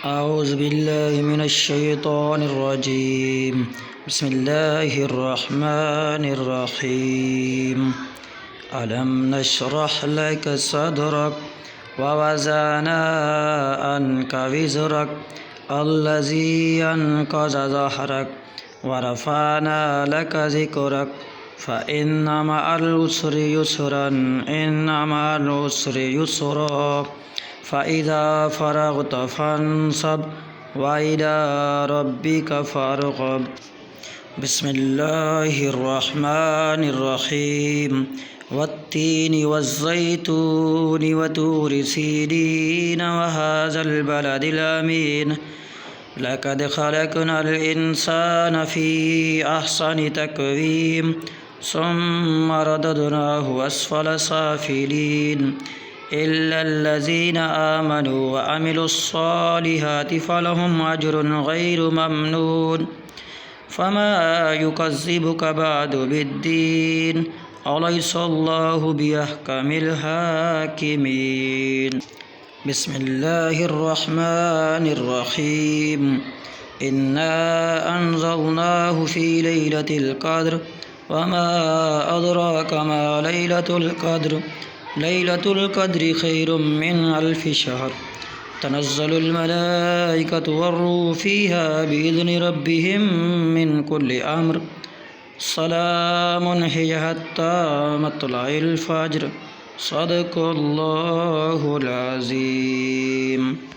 أعوذ بالله من الشيطان الرجيم. بسم الله الرحمن الرحيم. ألم نشرح لك صدرك ووضعنا عنك وزرك الذي أنقض ظهرك ورفعنا لك ذكرك فإن مع العسر يسرا إن مع العسر يسرا فإذا فرغت فانصب وإلى ربك فارغب. بسم الله الرحمن الرحيم. والتين والزيتون وطور سينين وهذا البلد الأمين لقد خلقنا الإنسان في أحسن تقويم ثم رددناه أسفل سافلين إلا الذين آمنوا وعملوا الصالحات فلهم أجر غير ممنون. فما يكذبك بعد بالدين أليس الله بأحكم الحاكمين. بسم الله الرحمن الرحيم. إنا أنزلناه في ليلة القدر وما أدراك ما ليلة القدر. ليلة القدر خير من 1000 شهر. تنزل الملائكة والروح فيها بإذن ربهم من كل أمر. سلام هي حتى مطلع الفجر. صدق الله العظيم.